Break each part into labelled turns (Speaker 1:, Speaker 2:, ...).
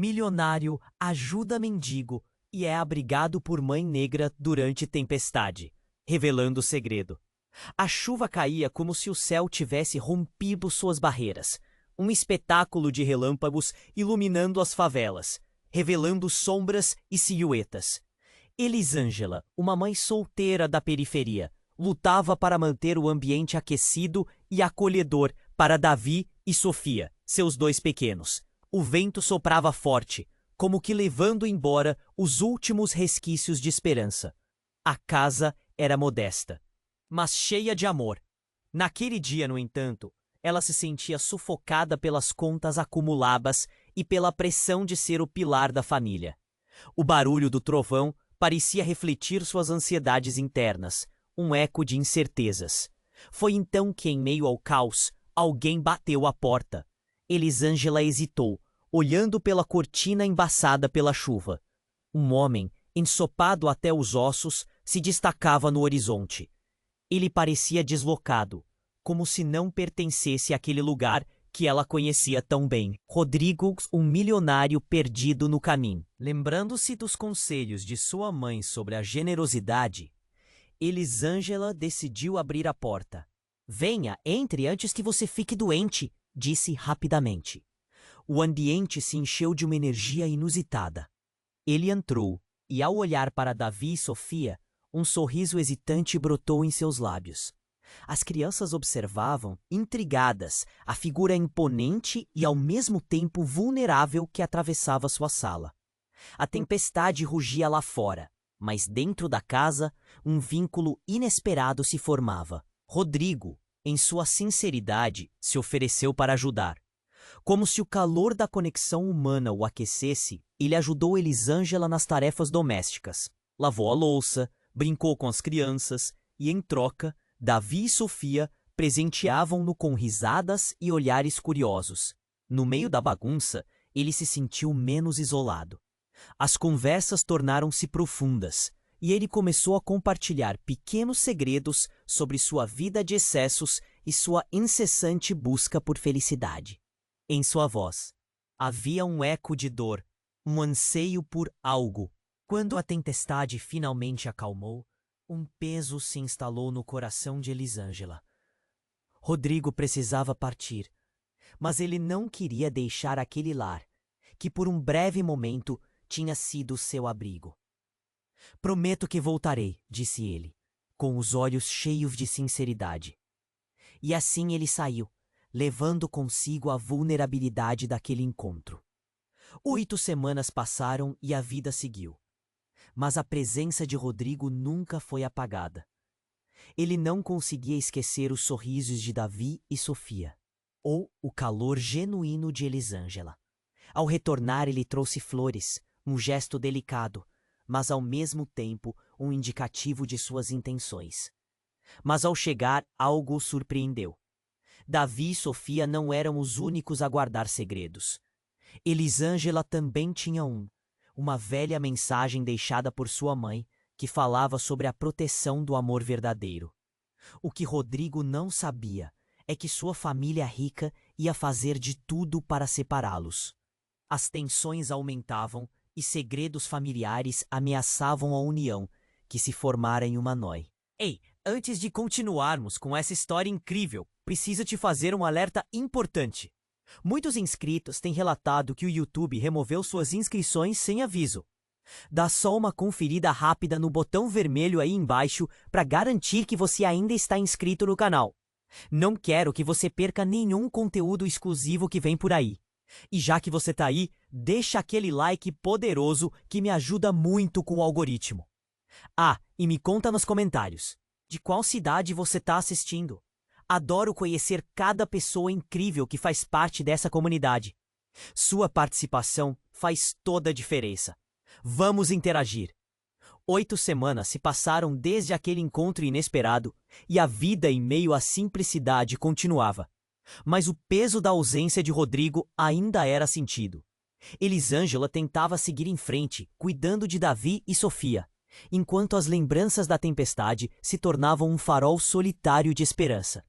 Speaker 1: Milionário ajuda mendigo e é abrigado por mãe negra durante tempestade, revelando o segredo. A chuva caía como se o céu tivesse rompido suas barreiras, um espetáculo de relâmpagos iluminando as favelas, revelando sombras e silhuetas. Elisângela, uma mãe solteira da periferia, lutava para manter o ambiente aquecido e acolhedor para Davi e Sofia, seus dois pequenos. O vento soprava forte, como que levando embora os últimos resquícios de esperança. A casa era modesta, mas cheia de amor. Naquele dia, no entanto, ela se sentia sufocada pelas contas acumuladas e pela pressão de ser o pilar da família. O barulho do trovão parecia refletir suas ansiedades internas, um eco de incertezas. Foi então que, em meio ao caos, alguém bateu à porta. Elisângela hesitou, olhando pela cortina embaçada pela chuva. Um homem, ensopado até os ossos, se destacava no horizonte. Ele parecia deslocado, como se não pertencesse àquele lugar que ela conhecia tão bem. Rodrigo, um milionário perdido no caminho. Lembrando-se dos conselhos de sua mãe sobre a generosidade, Elisângela decidiu abrir a porta. "Venha, entre antes que você fique doente", disse rapidamente. O ambiente se encheu de uma energia inusitada. Ele entrou, e ao olhar para Davi e Sofia, um sorriso hesitante brotou em seus lábios. As crianças observavam, intrigadas, a figura imponente e ao mesmo tempo vulnerável que atravessava sua sala. A tempestade rugia lá fora, mas dentro da casa, um vínculo inesperado se formava. Rodrigo, em sua sinceridade, se ofereceu para ajudar. Como se o calor da conexão humana o aquecesse, ele ajudou Elisângela nas tarefas domésticas. Lavou a louça, brincou com as crianças e, em troca, Davi e Sofia presenteavam-no com risadas e olhares curiosos. No meio da bagunça, ele se sentiu menos isolado. As conversas tornaram-se profundas, e ele começou a compartilhar pequenos segredos sobre sua vida de excessos e sua incessante busca por felicidade. Em sua voz havia um eco de dor, um anseio por algo. Quando a tempestade finalmente acalmou, um peso se instalou no coração de Elisângela. Rodrigo precisava partir, mas ele não queria deixar aquele lar, que por um breve momento tinha sido seu abrigo. "Prometo que voltarei", disse ele, com os olhos cheios de sinceridade. E assim ele saiu, levando consigo a vulnerabilidade daquele encontro. 8 semanas passaram e a vida seguiu. Mas a presença de Rodrigo nunca foi apagada. Ele não conseguia esquecer os sorrisos de Davi e Sofia, ou o calor genuíno de Elisângela. Ao retornar, ele trouxe flores, um gesto delicado, mas ao mesmo tempo um indicativo de suas intenções. Mas ao chegar, algo o surpreendeu. Davi e Sofia não eram os únicos a guardar segredos. Elisângela também tinha uma velha mensagem deixada por sua mãe que falava sobre a proteção do amor verdadeiro. O que Rodrigo não sabia é que sua família rica ia fazer de tudo para separá-los. As tensões aumentavam e segredos familiares ameaçavam a união, que se formara em uma nó. Ei, antes de continuarmos com essa história incrível, preciso te fazer um alerta importante. Muitos inscritos têm relatado que o YouTube removeu suas inscrições sem aviso. Dá só uma conferida rápida no botão vermelho aí embaixo para garantir que você ainda está inscrito no canal. Não quero que você perca nenhum conteúdo exclusivo que vem por aí. E já que você tá aí, deixa aquele like poderoso que me ajuda muito com o algoritmo. Ah, e me conta nos comentários, de qual cidade você tá assistindo? Adoro conhecer cada pessoa incrível que faz parte dessa comunidade. Sua participação faz toda a diferença. Vamos interagir. 8 semanas se passaram desde aquele encontro inesperado e a vida em meio à simplicidade continuava. Mas o peso da ausência de Rodrigo ainda era sentido. Elisângela tentava seguir em frente, cuidando de Davi e Sofia, enquanto as lembranças da tempestade se tornavam um farol solitário de esperança.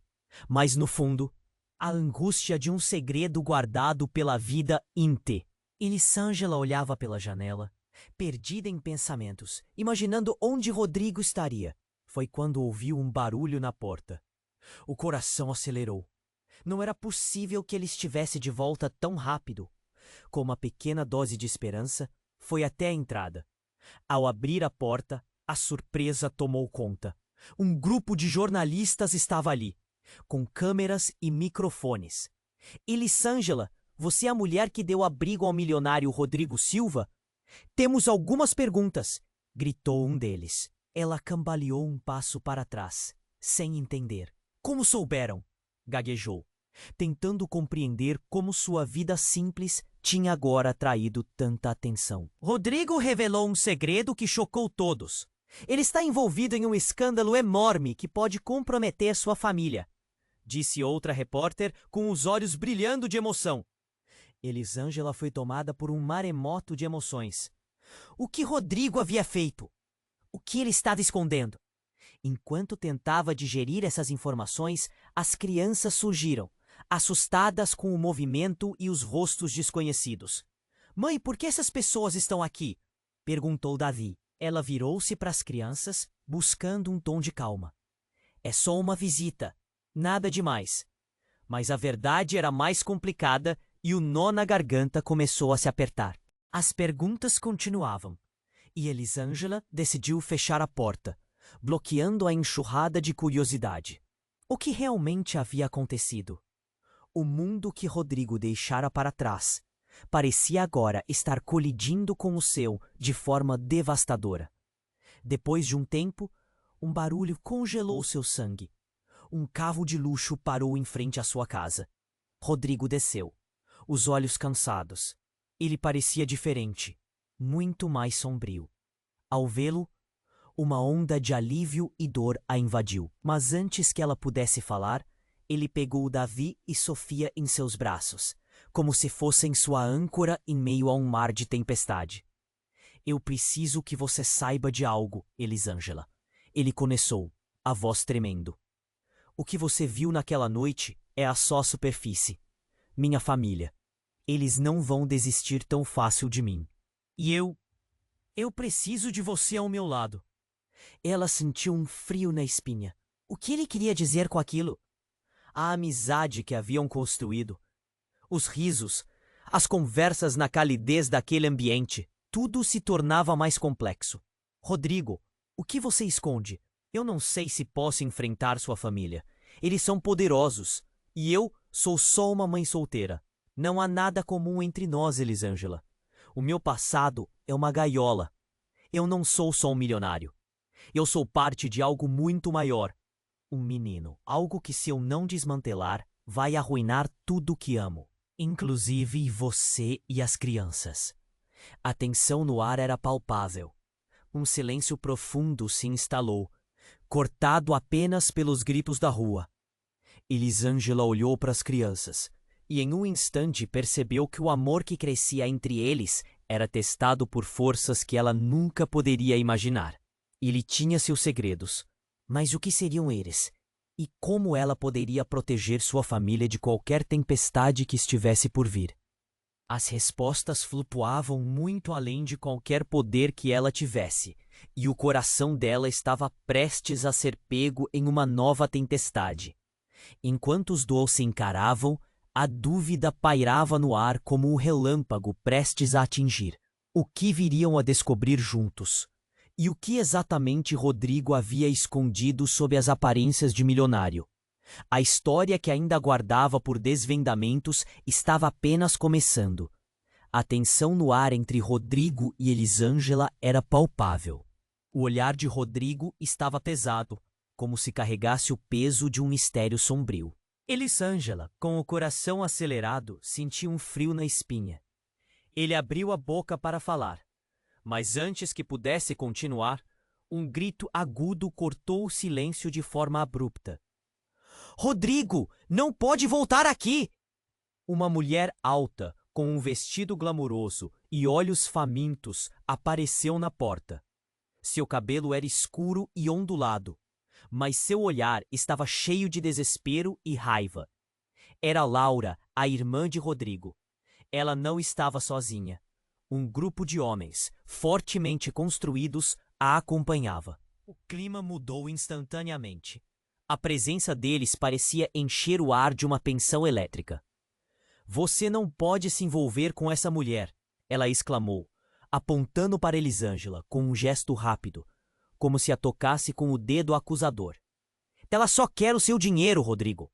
Speaker 1: Mas no fundo, a angústia de um segredo guardado pela vida inte. Elisângela olhava pela janela, perdida em pensamentos, imaginando onde Rodrigo estaria. Foi quando ouviu um barulho na porta. O coração acelerou. Não era possível que ele estivesse de volta tão rápido. Com uma pequena dose de esperança, foi até a entrada. Ao abrir a porta, a surpresa tomou conta. Um grupo de jornalistas estava ali, com câmeras e microfones. Elisângela, você é a mulher que deu abrigo ao milionário Rodrigo Silva? Temos algumas perguntas, gritou um deles. Ela cambaleou um passo para trás, sem entender. Como souberam? Gaguejou, tentando compreender como sua vida simples tinha agora atraído tanta atenção. Rodrigo revelou um segredo que chocou todos. Ele está envolvido em um escândalo enorme que pode comprometer sua família, disse outra repórter com os olhos brilhando de emoção. Elisângela foi tomada por um maremoto de emoções. O que Rodrigo havia feito? O que ele estava escondendo? Enquanto tentava digerir essas informações, as crianças surgiram, assustadas com o movimento e os rostos desconhecidos. Mãe, por que essas pessoas estão aqui? Perguntou Davi. Ela virou-se para as crianças, buscando um tom de calma. É só uma visita, nada demais. Mas a verdade era mais complicada e o nó na garganta começou a se apertar. As perguntas continuavam, e Elisângela decidiu fechar a porta, bloqueando a enxurrada de curiosidade. O que realmente havia acontecido? O mundo que Rodrigo deixara para trás parecia agora estar colidindo com o seu de forma devastadora. Depois de um tempo, um barulho congelou seu sangue. Um carro de luxo parou em frente à sua casa. Rodrigo desceu, os olhos cansados. Ele parecia diferente, muito mais sombrio. Ao vê-lo, uma onda de alívio e dor a invadiu. Mas antes que ela pudesse falar, ele pegou Davi e Sofia em seus braços, como se fossem sua âncora em meio a um mar de tempestade. Eu preciso que você saiba de algo, Elisângela. Ele começou, a voz tremendo. O que você viu naquela noite é a só superfície. Minha família. Eles não vão desistir tão fácil de mim. E eu preciso de você ao meu lado. Ela sentiu um frio na espinha. O que ele queria dizer com aquilo? A amizade que haviam construído. Os risos, as conversas na calidez daquele ambiente. Tudo se tornava mais complexo. Rodrigo, o que você esconde? Eu não sei se posso enfrentar sua família. Eles são poderosos. E eu sou só uma mãe solteira. Não há nada comum entre nós, Elisângela. O meu passado é uma gaiola. Eu não sou só um milionário. Eu sou parte de algo muito maior. Um menino. Algo que, se eu não desmantelar, vai arruinar tudo que amo. Inclusive você e as crianças. A tensão no ar era palpável. Um silêncio profundo se instalou, cortado apenas pelos gritos da rua. Elisângela olhou para as crianças e em um instante percebeu que o amor que crescia entre eles era testado por forças que ela nunca poderia imaginar. Ele tinha seus segredos, mas o que seriam eles? E como ela poderia proteger sua família de qualquer tempestade que estivesse por vir? As respostas flutuavam muito além de qualquer poder que ela tivesse, e o coração dela estava prestes a ser pego em uma nova tempestade. Enquanto os dois se encaravam, a dúvida pairava no ar como um relâmpago prestes a atingir. O que viriam a descobrir juntos? E o que exatamente Rodrigo havia escondido sob as aparências de milionário? A história que ainda aguardava por desvendamentos estava apenas começando. A tensão no ar entre Rodrigo e Elisângela era palpável. O olhar de Rodrigo estava pesado, como se carregasse o peso de um mistério sombrio. Elisângela, com o coração acelerado, sentia um frio na espinha. Ele abriu a boca para falar, mas antes que pudesse continuar, um grito agudo cortou o silêncio de forma abrupta. Rodrigo, não pode voltar aqui! Uma mulher alta, com um vestido glamouroso e olhos famintos, apareceu na porta. Seu cabelo era escuro e ondulado, mas seu olhar estava cheio de desespero e raiva. Era Laura, a irmã de Rodrigo. Ela não estava sozinha. Um grupo de homens, fortemente construídos, a acompanhava. O clima mudou instantaneamente. A presença deles parecia encher o ar de uma tensão elétrica. Você não pode se envolver com essa mulher, ela exclamou, apontando para Elisângela com um gesto rápido, como se a tocasse com o dedo acusador. Ela só quer o seu dinheiro, Rodrigo.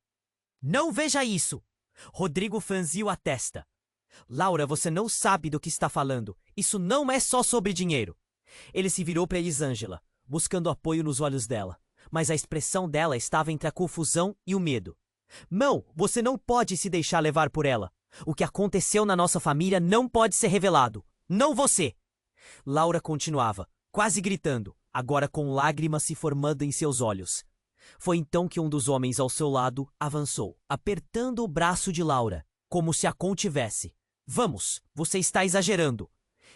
Speaker 1: Não veja isso! Rodrigo franziu a testa. Laura, você não sabe do que está falando. Isso não é só sobre dinheiro. Ele se virou para Elisângela, buscando apoio nos olhos dela, mas a expressão dela estava entre a confusão e o medo. Não, você não pode se deixar levar por ela. O que aconteceu na nossa família não pode ser revelado. Não você! Laura continuava, quase gritando, agora com lágrimas se formando em seus olhos. Foi então que um dos homens ao seu lado avançou, apertando o braço de Laura, como se a contivesse. Vamos, você está exagerando,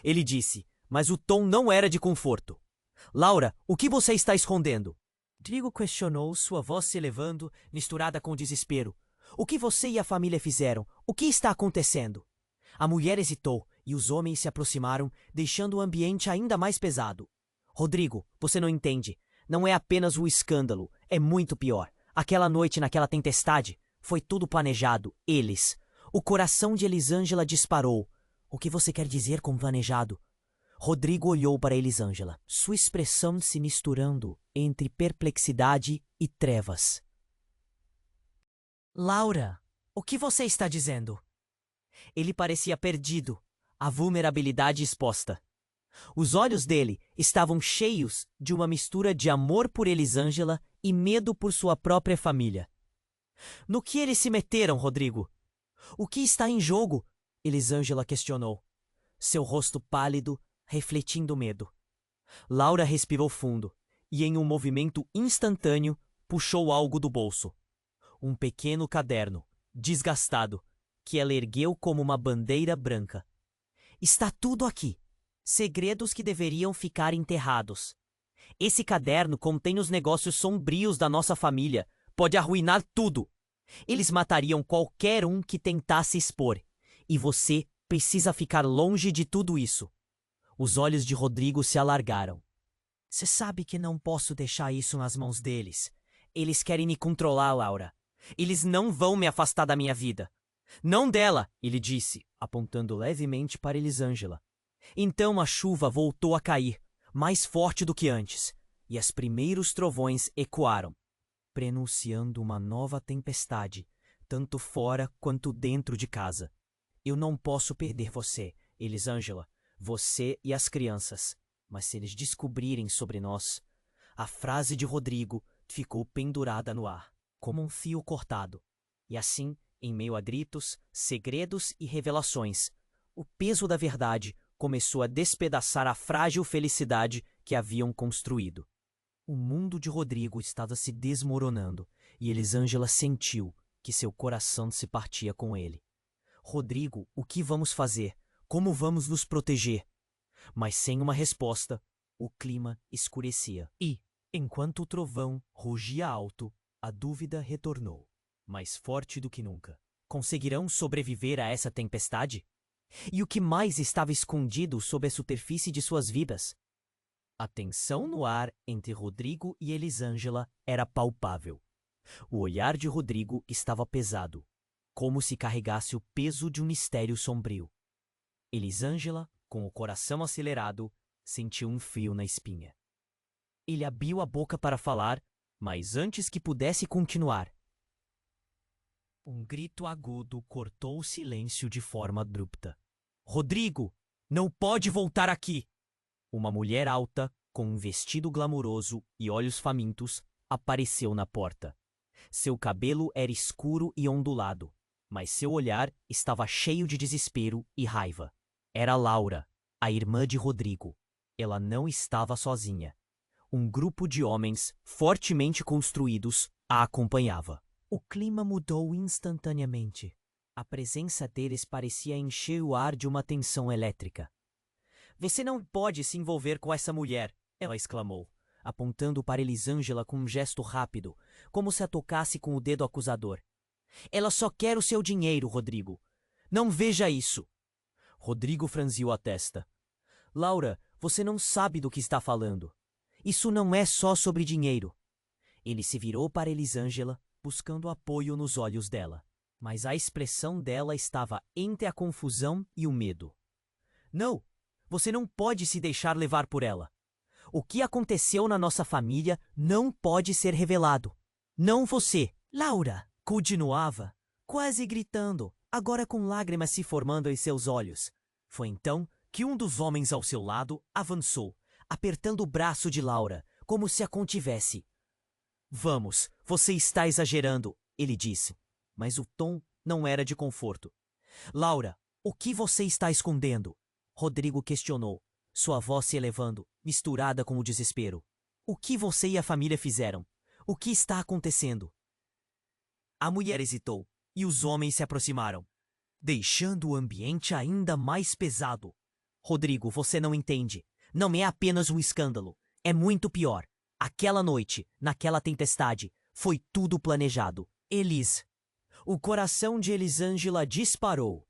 Speaker 1: ele disse, mas o tom não era de conforto. Laura, o que você está escondendo? Rodrigo questionou, sua voz se elevando, misturada com desespero. O que você e a família fizeram? O que está acontecendo? A mulher hesitou e os homens se aproximaram, deixando o ambiente ainda mais pesado. Rodrigo, você não entende. Não é apenas o escândalo, é muito pior. Aquela noite naquela tempestade, foi tudo planejado, eles. O coração de Elisângela disparou. O que você quer dizer com planejado? Rodrigo olhou para Elisângela, sua expressão se misturando entre perplexidade e trevas. Laura, o que você está dizendo? Ele parecia perdido, a vulnerabilidade exposta. Os olhos dele estavam cheios de uma mistura de amor por Elisângela e medo por sua própria família. No que eles se meteram, Rodrigo? O que está em jogo? Elisângela questionou, seu rosto pálido refletindo medo. Laura respirou fundo e, em um movimento instantâneo, puxou algo do bolso. Um pequeno caderno, desgastado, que ela ergueu como uma bandeira branca. Está tudo aqui. Segredos que deveriam ficar enterrados. Esse caderno contém os negócios sombrios da nossa família. Pode arruinar tudo. Eles matariam qualquer um que tentasse expor. E você precisa ficar longe de tudo isso. Os olhos de Rodrigo se alargaram. Você sabe que não posso deixar isso nas mãos deles. Eles querem me controlar, Laura. Eles não vão me afastar da minha vida. Não dela, ele disse, apontando levemente para Elisângela. Então a chuva voltou a cair, mais forte do que antes, e os primeiros trovões ecoaram, prenunciando uma nova tempestade, tanto fora quanto dentro de casa. Eu não posso perder você, Elisângela, você e as crianças, mas se eles descobrirem sobre nós... A frase de Rodrigo ficou pendurada no ar, como um fio cortado. E assim, em meio a gritos, segredos e revelações, o peso da verdade começou a despedaçar a frágil felicidade que haviam construído. O mundo de Rodrigo estava se desmoronando e Elisângela sentiu que seu coração se partia com ele. Rodrigo, o que vamos fazer? Como vamos nos proteger? Mas sem uma resposta, o clima escurecia. E, enquanto o trovão rugia alto, a dúvida retornou, mais forte do que nunca. Conseguirão sobreviver a essa tempestade? E o que mais estava escondido sob a superfície de suas vidas? A tensão no ar entre Rodrigo e Elisângela era palpável. O olhar de Rodrigo estava pesado, como se carregasse o peso de um mistério sombrio. Elisângela, com o coração acelerado, sentiu um frio na espinha. Ele abriu a boca para falar, mas antes que pudesse continuar, um grito agudo cortou o silêncio de forma abrupta. Rodrigo, não pode voltar aqui! Uma mulher alta, com um vestido glamouroso e olhos famintos, apareceu na porta. Seu cabelo era escuro e ondulado, mas seu olhar estava cheio de desespero e raiva. Era Laura, a irmã de Rodrigo. Ela não estava sozinha. Um grupo de homens fortemente construídos a acompanhava. O clima mudou instantaneamente. A presença deles parecia encher o ar de uma tensão elétrica. Você não pode se envolver com essa mulher, ela exclamou, apontando para Elisângela com um gesto rápido, como se a tocasse com o dedo acusador. Ela só quer o seu dinheiro, Rodrigo. Não veja isso. Rodrigo franziu a testa. Laura, você não sabe do que está falando. Isso não é só sobre dinheiro. Ele se virou para Elisângela, buscando apoio nos olhos dela. Mas a expressão dela estava entre a confusão e o medo. Não, você não pode se deixar levar por ela. O que aconteceu na nossa família não pode ser revelado. Não você. Laura, continuava, quase gritando, agora com lágrimas se formando em seus olhos. Foi então que um dos homens ao seu lado avançou, apertando o braço de Laura, como se a contivesse. Vamos, você está exagerando, ele disse, mas o tom não era de conforto. Laura, o que você está escondendo? Rodrigo questionou, sua voz se elevando, misturada com o desespero. O que você e a família fizeram? O que está acontecendo? A mulher hesitou, e os homens se aproximaram, deixando o ambiente ainda mais pesado. Rodrigo, você não entende. Não é apenas um escândalo. É muito pior. Aquela noite, naquela tempestade, foi tudo planejado. Elis. O coração de Elisângela disparou.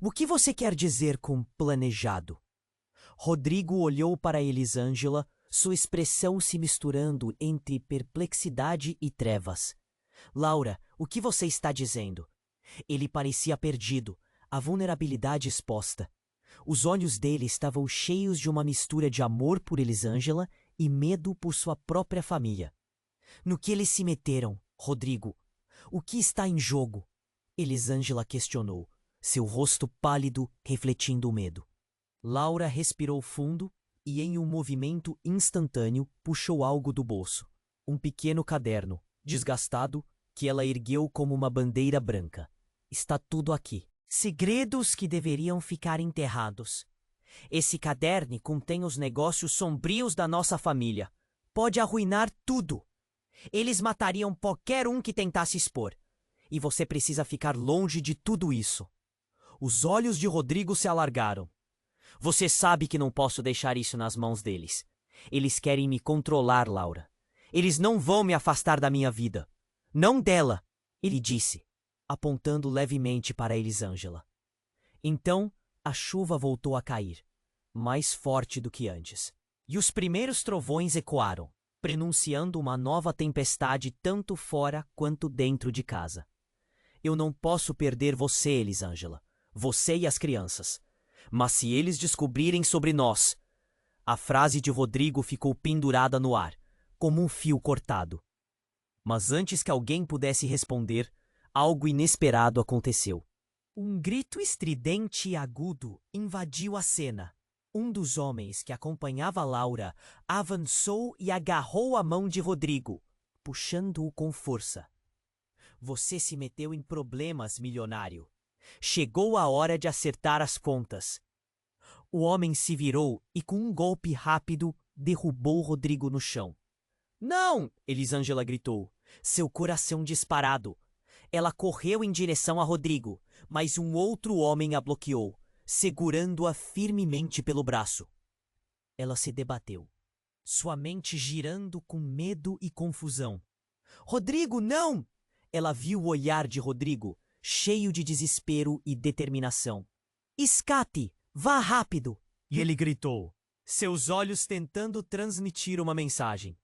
Speaker 1: O que você quer dizer com planejado? Rodrigo olhou para Elisângela, sua expressão se misturando entre perplexidade e trevas. Laura, o que você está dizendo? Ele parecia perdido, a vulnerabilidade exposta. Os olhos dele estavam cheios de uma mistura de amor por Elisângela e medo por sua própria família. No que eles se meteram, Rodrigo? O que está em jogo? Elisângela questionou, seu rosto pálido refletindo o medo. Laura respirou fundo e, em um movimento instantâneo, puxou algo do bolso. Um pequeno caderno, desgastado, que ela ergueu como uma bandeira branca. Está tudo aqui. Segredos que deveriam ficar enterrados. Esse caderno contém os negócios sombrios da nossa família. Pode arruinar tudo. Eles matariam qualquer um que tentasse expor. E você precisa ficar longe de tudo isso. Os olhos de Rodrigo se alargaram. Você sabe que não posso deixar isso nas mãos deles. Eles querem me controlar, Laura. Eles não vão me afastar da minha vida. Não dela, ele disse, apontando levemente para Elisângela. Então, a chuva voltou a cair, mais forte do que antes. E os primeiros trovões ecoaram, prenunciando uma nova tempestade tanto fora quanto dentro de casa. Eu não posso perder você, Elisângela, você e as crianças. Mas se eles descobrirem sobre nós... A frase de Rodrigo ficou pendurada no ar, como um fio cortado. Mas antes que alguém pudesse responder, algo inesperado aconteceu. Um grito estridente e agudo invadiu a cena. Um dos homens que acompanhava Laura avançou e agarrou a mão de Rodrigo, puxando-o com força. Você se meteu em problemas, milionário. Chegou a hora de acertar as contas. O homem se virou e, com um golpe rápido, derrubou Rodrigo no chão. Não! Elisângela gritou, seu coração disparado. Ela correu em direção a Rodrigo, mas um outro homem a bloqueou, segurando-a firmemente pelo braço. Ela se debateu, sua mente girando com medo e confusão. Rodrigo, não! Ela viu o olhar de Rodrigo, cheio de desespero e determinação. Escape! Vá rápido! E ele gritou, seus olhos tentando transmitir uma mensagem.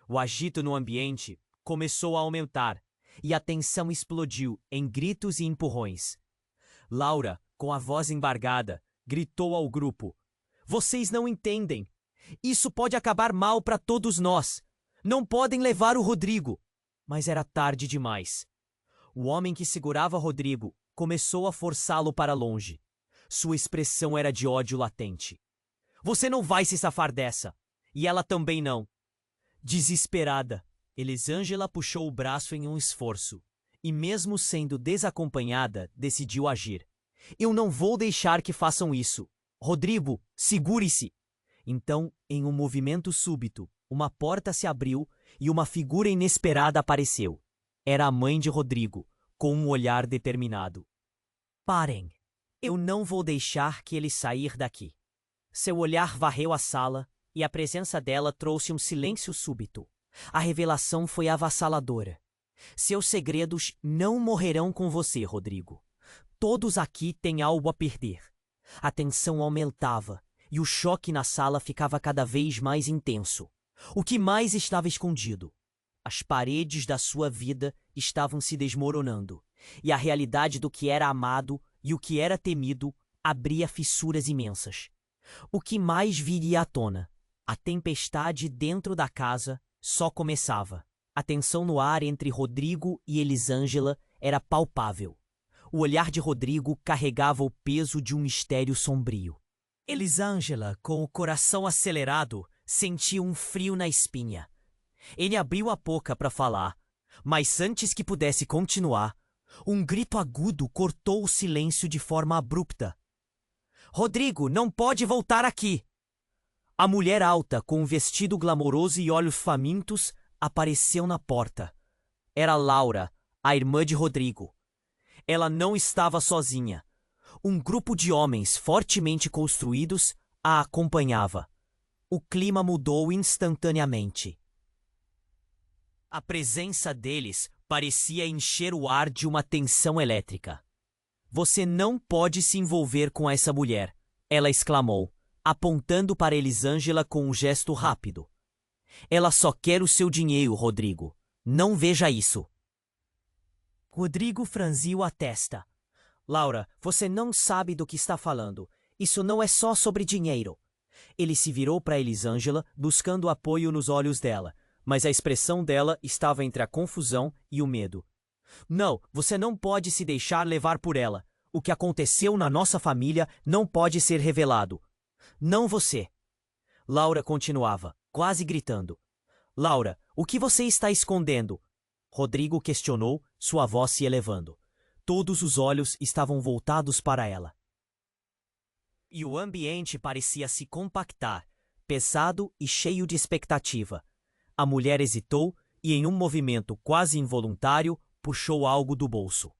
Speaker 1: O agito no ambiente começou a aumentar e a tensão explodiu em gritos e empurrões. Laura, com a voz embargada, gritou ao grupo: vocês não entendem! Isso pode acabar mal para todos nós! Não podem levar o Rodrigo! Mas era tarde demais. O homem que segurava Rodrigo começou a forçá-lo para longe. Sua expressão era de ódio latente. Você não vai se safar dessa! E ela também não! Desesperada, Elisângela puxou o braço em um esforço. E mesmo sendo desacompanhada, decidiu agir. Eu não vou deixar que façam isso. Rodrigo, segure-se! Então, em um movimento súbito, uma porta se abriu e uma figura inesperada apareceu. Era a mãe de Rodrigo, com um olhar determinado. Parem! Eu não vou deixar que ele sair daqui. Seu olhar varreu a sala e a presença dela trouxe um silêncio súbito. A revelação foi avassaladora. Seus segredos não morrerão com você, Rodrigo. Todos aqui têm algo a perder. A tensão aumentava e o choque na sala ficava cada vez mais intenso. O que mais estava escondido? As paredes da sua vida estavam se desmoronando, e a realidade do que era amado e o que era temido abria fissuras imensas. O que mais viria à tona? A tempestade dentro da casa só começava. A tensão no ar entre Rodrigo e Elisângela era palpável. O olhar de Rodrigo carregava o peso de um mistério sombrio. Elisângela, com o coração acelerado, sentia um frio na espinha. Ele abriu a boca para falar, mas antes que pudesse continuar, um grito agudo cortou o silêncio de forma abrupta. Rodrigo, não pode voltar aqui! A mulher alta, com um vestido glamouroso e olhos famintos, apareceu na porta. Era Laura, a irmã de Rodrigo. Ela não estava sozinha. Um grupo de homens fortemente construídos a acompanhava. O clima mudou instantaneamente. A presença deles parecia encher o ar de uma tensão elétrica. Você não pode se envolver com essa mulher, ela exclamou, apontando para Elisângela com um gesto rápido. Ela só quer o seu dinheiro, Rodrigo. Não veja isso. Rodrigo franziu a testa. Laura, você não sabe do que está falando. Isso não é só sobre dinheiro. Ele se virou para Elisângela, buscando apoio nos olhos dela, mas a expressão dela estava entre a confusão e o medo. Não, você não pode se deixar levar por ela. O que aconteceu na nossa família não pode ser revelado. Não você. Laura continuava, quase gritando. Laura, o que você está escondendo? Rodrigo questionou, sua voz se elevando. Todos os olhos estavam voltados para ela. E o ambiente parecia se compactar, pesado e cheio de expectativa. A mulher hesitou e, em um movimento quase involuntário, puxou algo do bolso.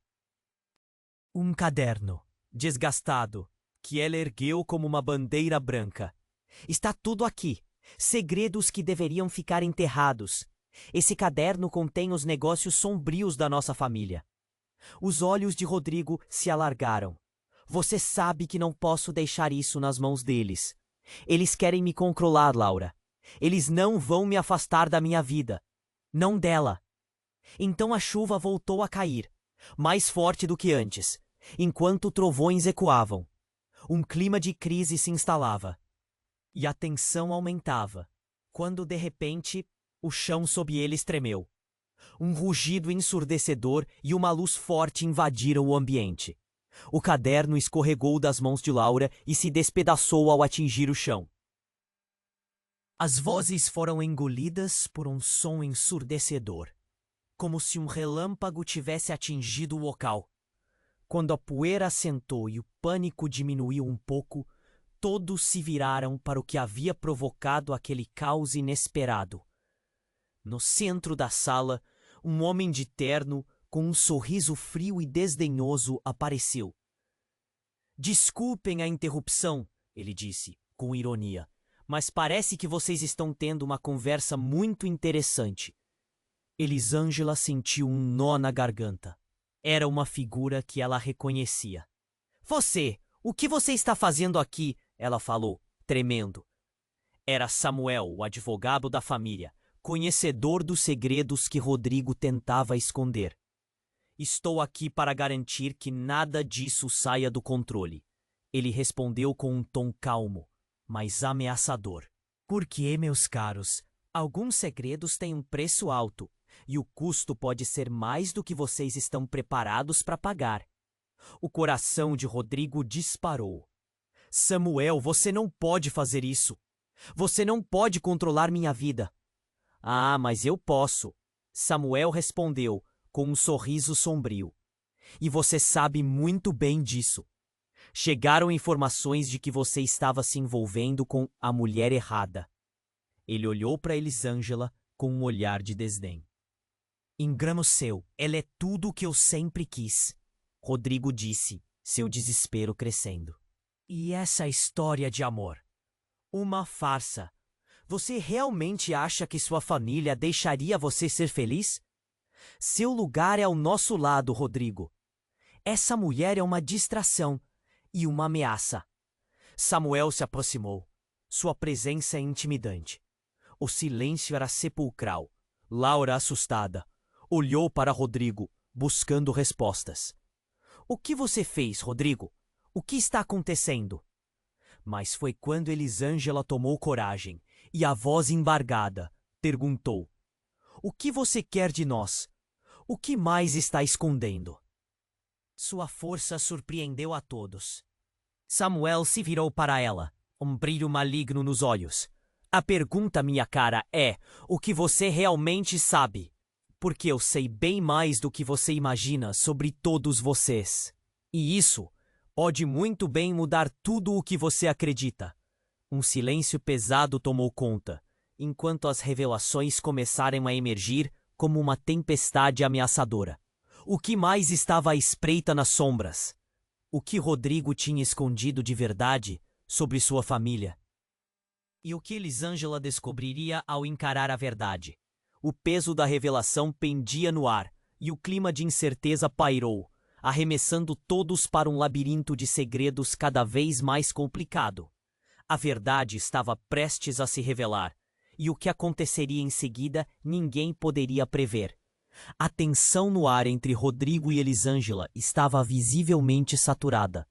Speaker 1: Um caderno, desgastado, que ela ergueu como uma bandeira branca. Está tudo aqui. Segredos que deveriam ficar enterrados. Esse caderno contém os negócios sombrios da nossa família. Os olhos de Rodrigo se alargaram. Você sabe que não posso deixar isso nas mãos deles. Eles querem me controlar, Laura. Eles não vão me afastar da minha vida. Não dela. Então a chuva voltou a cair, mais forte do que antes, enquanto trovões ecoavam. Um clima de crise se instalava. E a tensão aumentava, quando de repente o chão sob eles tremeu. Um rugido ensurdecedor e uma luz forte invadiram o ambiente. O caderno escorregou das mãos de Laura e se despedaçou ao atingir o chão. As vozes foram engolidas por um som ensurdecedor, como se um relâmpago tivesse atingido o local. Quando a poeira assentou e o pânico diminuiu um pouco, todos se viraram para o que havia provocado aquele caos inesperado. No centro da sala, um homem de terno, com um sorriso frio e desdenhoso, apareceu. Desculpem a interrupção, ele disse, com ironia, mas parece que vocês estão tendo uma conversa muito interessante. Elisângela sentiu um nó na garganta. Era uma figura que ela reconhecia. Você, o que você está fazendo aqui? Ela falou, tremendo. Era Samuel, o advogado da família, conhecedor dos segredos que Rodrigo tentava esconder. Estou aqui para garantir que nada disso saia do controle. Ele respondeu com um tom calmo, mas ameaçador. Porque, meus caros, alguns segredos têm um preço alto, e o custo pode ser mais do que vocês estão preparados para pagar. O coração de Rodrigo disparou. Samuel, você não pode fazer isso. Você não pode controlar minha vida. Ah, mas eu posso. Samuel respondeu, com um sorriso sombrio. E você sabe muito bem disso. Chegaram informações de que você estava se envolvendo com a mulher errada. Ele olhou para Elisângela com um olhar de desdém. Engano seu, ela é tudo o que eu sempre quis. Rodrigo disse, seu desespero crescendo. E essa história de amor? Uma farsa. Você realmente acha que sua família deixaria você ser feliz? Seu lugar é ao nosso lado, Rodrigo. Essa mulher é uma distração e uma ameaça. Samuel se aproximou. Sua presença é intimidante. O silêncio era sepulcral. Laura, assustada, olhou para Rodrigo, buscando respostas. O que você fez, Rodrigo? O que está acontecendo? Mas foi quando Elisângela tomou coragem e a voz embargada perguntou: O que você quer de nós? O que mais está escondendo? Sua força surpreendeu a todos. Samuel se virou para ela, um brilho maligno nos olhos. A pergunta, minha cara, é: o que você realmente sabe? Porque eu sei bem mais do que você imagina sobre todos vocês. E isso pode muito bem mudar tudo o que você acredita. Um silêncio pesado tomou conta, enquanto as revelações começaram a emergir como uma tempestade ameaçadora. O que mais estava à espreita nas sombras? O que Rodrigo tinha escondido de verdade sobre sua família? E o que Elisângela descobriria ao encarar a verdade? O peso da revelação pendia no ar, e o clima de incerteza pairou, arremessando todos para um labirinto de segredos cada vez mais complicado. A verdade estava prestes a se revelar, e o que aconteceria em seguida ninguém poderia prever. A tensão no ar entre Rodrigo e Elisângela estava visivelmente saturada.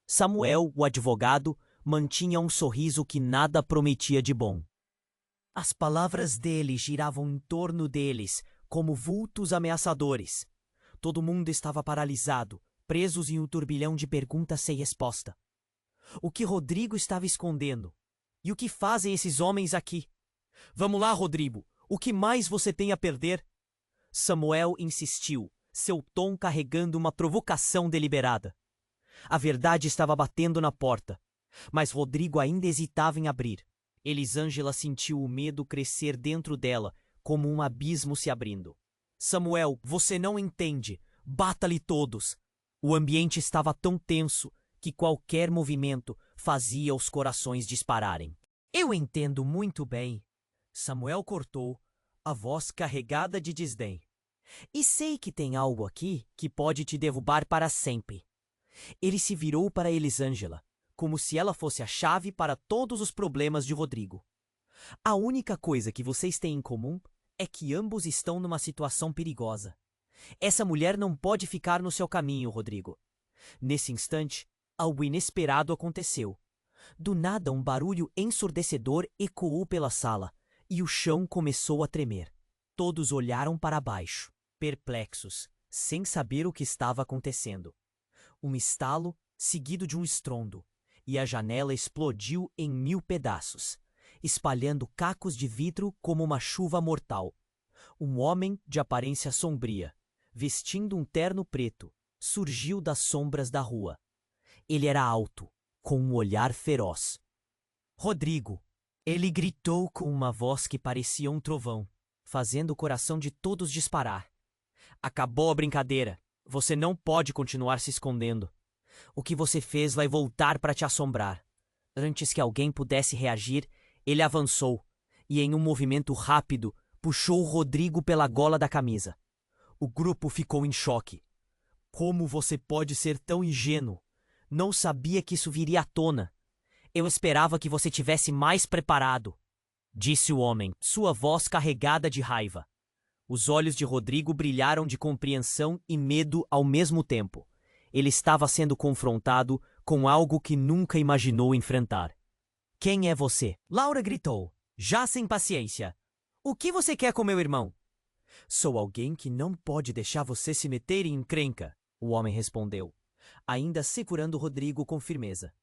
Speaker 1: Samuel, o advogado, mantinha um sorriso que nada prometia de bom. As palavras dele giravam em torno deles, como vultos ameaçadores. Todo mundo estava paralisado, presos em um turbilhão de perguntas sem resposta. O que Rodrigo estava escondendo? E o que fazem esses homens aqui? Vamos lá, Rodrigo. O que mais você tem a perder? Samuel insistiu, seu tom carregando uma provocação deliberada. A verdade estava batendo na porta, mas Rodrigo ainda hesitava em abrir. Elisângela sentiu o medo crescer dentro dela, como um abismo se abrindo. Samuel, você não entende. Bata-lhe todos. O ambiente estava tão tenso que qualquer movimento fazia os corações dispararem. Eu entendo muito bem. Samuel cortou, a voz carregada de desdém. E sei que tem algo aqui que pode te derrubar para sempre. Ele se virou para Elisângela, como se ela fosse a chave para todos os problemas de Rodrigo. A única coisa que vocês têm em comum é que ambos estão numa situação perigosa. Essa mulher não pode ficar no seu caminho, Rodrigo. Nesse instante, algo inesperado aconteceu. Do nada, um barulho ensurdecedor ecoou pela sala e o chão começou a tremer. Todos olharam para baixo, perplexos, sem saber o que estava acontecendo. Um estalo, seguido de um estrondo, e a janela explodiu em 1000 pedaços, espalhando cacos de vidro como uma chuva mortal. Um homem de aparência sombria, vestindo um terno preto, surgiu das sombras da rua. Ele era alto, com um olhar feroz. Rodrigo! Ele gritou com uma voz que parecia um trovão, fazendo o coração de todos disparar. Acabou a brincadeira. Você não pode continuar se escondendo. O que você fez vai voltar para te assombrar. Antes que alguém pudesse reagir, ele avançou e, em um movimento rápido, puxou Rodrigo pela gola da camisa. O grupo ficou em choque. Como você pode ser tão ingênuo? Não sabia que isso viria à tona. Eu esperava que você tivesse mais preparado, disse o homem, sua voz carregada de raiva. Os olhos de Rodrigo brilharam de compreensão e medo ao mesmo tempo. Ele estava sendo confrontado com algo que nunca imaginou enfrentar. Quem é você? Laura gritou, já sem paciência. O que você quer com meu irmão? Sou alguém que não pode deixar você se meter em encrenca, o homem respondeu, ainda segurando Rodrigo com firmeza.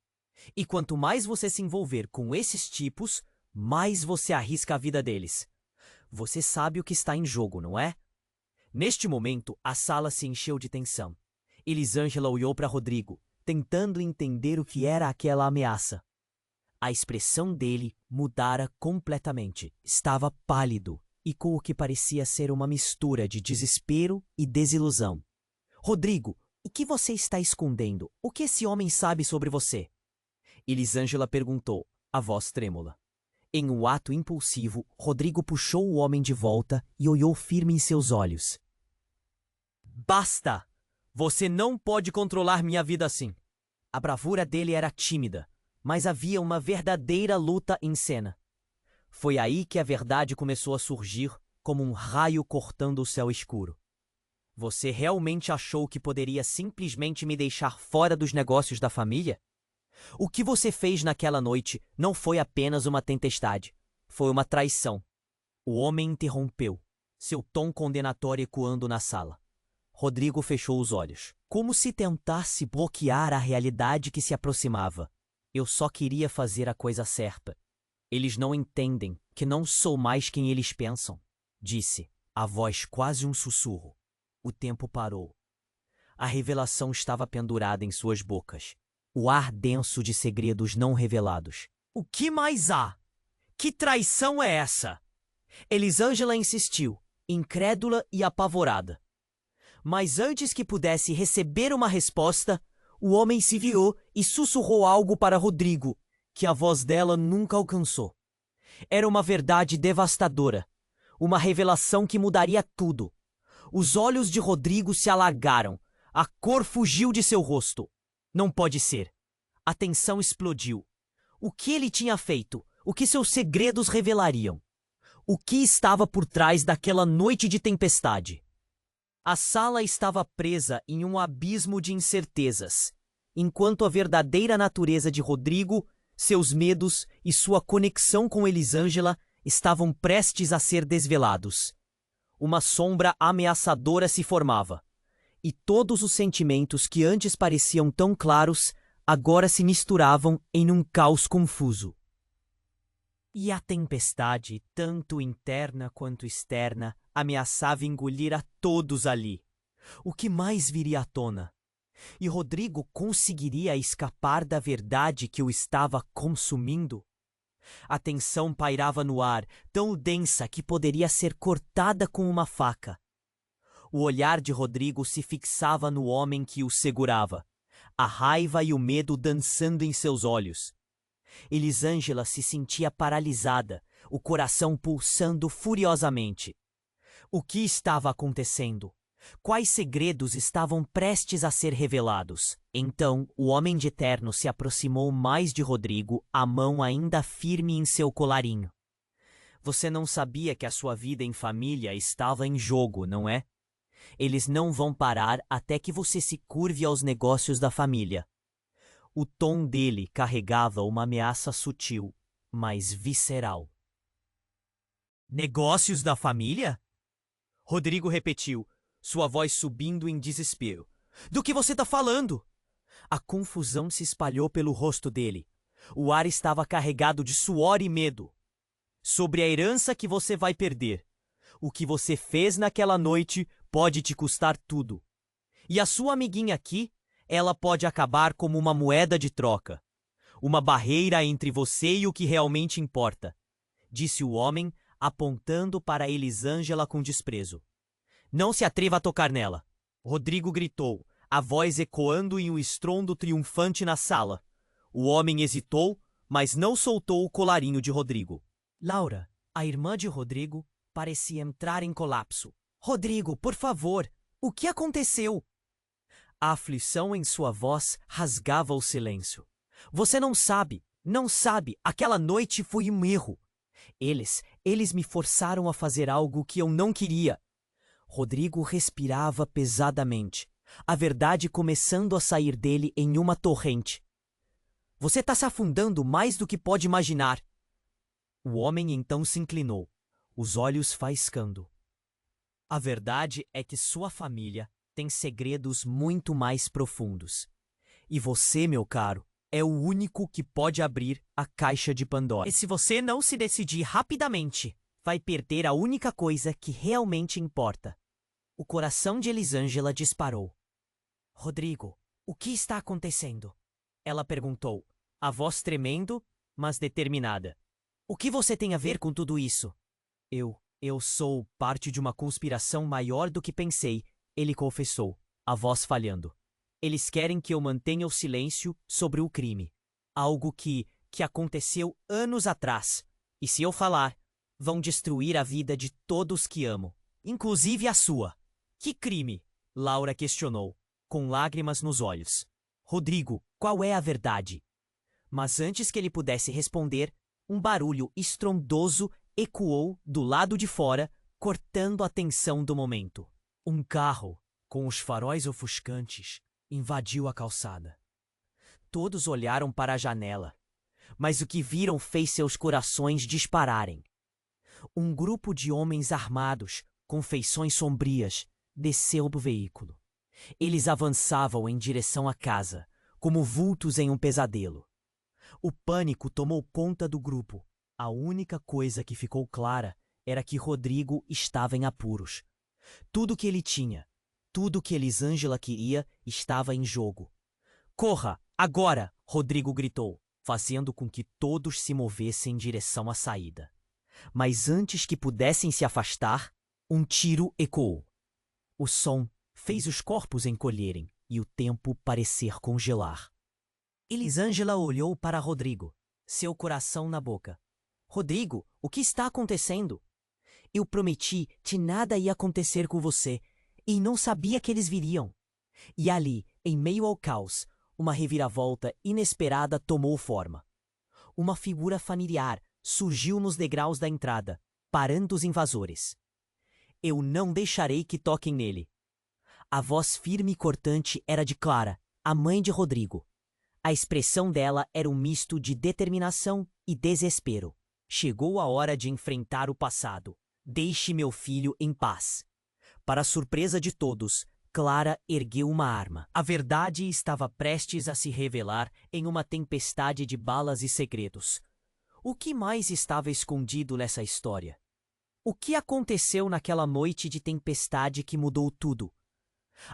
Speaker 1: E quanto mais você se envolver com esses tipos, mais você arrisca a vida deles. Você sabe o que está em jogo, não é? Neste momento, a sala se encheu de tensão. Elisângela olhou para Rodrigo, tentando entender o que era aquela ameaça. A expressão dele mudara completamente. Estava pálido e com o que parecia ser uma mistura de desespero e desilusão. Rodrigo, o que você está escondendo? O que esse homem sabe sobre você? Elisângela perguntou, a voz trêmula. Em um ato impulsivo, Rodrigo puxou o homem de volta e olhou firme em seus olhos. Basta! Você não pode controlar minha vida assim. A bravura dele era tímida, mas havia uma verdadeira luta em cena. Foi aí que a verdade começou a surgir como um raio cortando o céu escuro. Você realmente achou que poderia simplesmente me deixar fora dos negócios da família? O que você fez naquela noite não foi apenas uma tempestade, foi uma traição. O homem interrompeu, seu tom condenatório ecoando na sala. Rodrigo fechou os olhos, como se tentasse bloquear a realidade que se aproximava. Eu só queria fazer a coisa certa. Eles não entendem que não sou mais quem eles pensam, disse, a voz quase um sussurro. O tempo parou. A revelação estava pendurada em suas bocas. O ar denso de segredos não revelados. O que mais há? Que traição é essa? Elisângela insistiu, incrédula e apavorada. Mas antes que pudesse receber uma resposta, o homem se virou e sussurrou algo para Rodrigo, que a voz dela nunca alcançou. Era uma verdade devastadora, uma revelação que mudaria tudo. Os olhos de Rodrigo se alargaram, a cor fugiu de seu rosto. Não pode ser. A tensão explodiu. O que ele tinha feito? O que seus segredos revelariam? O que estava por trás daquela noite de tempestade? A sala estava presa em um abismo de incertezas, enquanto a verdadeira natureza de Rodrigo, seus medos e sua conexão com Elisângela estavam prestes a ser desvelados. Uma sombra ameaçadora se formava, e todos os sentimentos que antes pareciam tão claros agora se misturavam em um caos confuso. E a tempestade, tanto interna quanto externa, ameaçava engolir a todos ali. O que mais viria à tona? E Rodrigo conseguiria escapar da verdade que o estava consumindo? A tensão pairava no ar, tão densa que poderia ser cortada com uma faca. O olhar de Rodrigo se fixava no homem que o segurava, a raiva e o medo dançando em seus olhos. Elisângela se sentia paralisada, o coração pulsando furiosamente. O que estava acontecendo? Quais segredos estavam prestes a ser revelados? Então, o homem de terno se aproximou mais de Rodrigo, a mão ainda firme em seu colarinho. Você não sabia que a sua vida em família estava em jogo, não é? Eles não vão parar até que você se curve aos negócios da família. O tom dele carregava uma ameaça sutil, mas visceral. Negócios da família? Rodrigo repetiu, sua voz subindo em desespero. Do que você está falando? A confusão se espalhou pelo rosto dele. O ar estava carregado de suor e medo. Sobre a herança que você vai perder. O que você fez naquela noite pode te custar tudo. E a sua amiguinha aqui, ela pode acabar como uma moeda de troca. Uma barreira entre você e o que realmente importa, disse o homem, apontando para Elisângela com desprezo. Não se atreva a tocar nela. Rodrigo gritou, a voz ecoando em um estrondo triunfante na sala. O homem hesitou, mas não soltou o colarinho de Rodrigo. Laura, a irmã de Rodrigo, parecia entrar em colapso. Rodrigo, por favor, o que aconteceu? A aflição em sua voz rasgava o silêncio. Você não sabe, aquela noite foi um erro. Eles me forçaram a fazer algo que eu não queria. Rodrigo respirava pesadamente, a verdade começando a sair dele em uma torrente. Você está se afundando mais do que pode imaginar. O homem então se inclinou, os olhos faiscando. A verdade é que sua família tem segredos muito mais profundos. E você, meu caro, é o único que pode abrir a caixa de Pandora. E se você não se decidir rapidamente, vai perder a única coisa que realmente importa. O coração de Elisângela disparou. Rodrigo, o que está acontecendo? Ela perguntou, a voz tremendo, mas determinada. O que você tem a ver com tudo isso? Eu sou parte de uma conspiração maior do que pensei, ele confessou, a voz falhando. Eles querem que eu mantenha o silêncio sobre o crime. Algo que aconteceu anos atrás. E se eu falar, vão destruir a vida de todos que amo, inclusive a sua. Que crime? Laura questionou. com lágrimas nos olhos. Rodrigo, qual é a verdade? Mas antes que ele pudesse responder, um barulho estrondoso ecoou do lado de fora, cortando a tensão do momento. Um carro, com os faróis ofuscantes, invadiu a calçada. Todos olharam para a janela, mas o que viram fez seus corações dispararem. Um grupo de homens armados, com feições sombrias, desceu do veículo. Eles avançavam em direção à casa, como vultos em um pesadelo. O pânico tomou conta do grupo. A única coisa que ficou clara era que Rodrigo estava em apuros. Tudo que ele tinha, tudo que Elisângela queria, estava em jogo. Corra, agora! Rodrigo gritou, fazendo com que todos se movessem em direção à saída. Mas antes que pudessem se afastar, um tiro ecoou. O som fez os corpos encolherem e o tempo parecer congelar. Elisângela olhou para Rodrigo, seu coração na boca. Rodrigo, o que está acontecendo? Eu prometi que nada ia acontecer com você e não sabia que eles viriam. E ali, em meio ao caos, uma reviravolta inesperada tomou forma. Uma figura familiar surgiu nos degraus da entrada, parando os invasores. Eu não deixarei que toquem nele. A voz firme e cortante era de Clara, a mãe de Rodrigo. A expressão dela era um misto de determinação e desespero. Chegou a hora de enfrentar o passado. Deixe meu filho em paz. Para a surpresa de todos, Clara ergueu uma arma. A verdade estava prestes a se revelar em uma tempestade de balas e segredos. O que mais estava escondido nessa história? O que aconteceu naquela noite de tempestade que mudou tudo?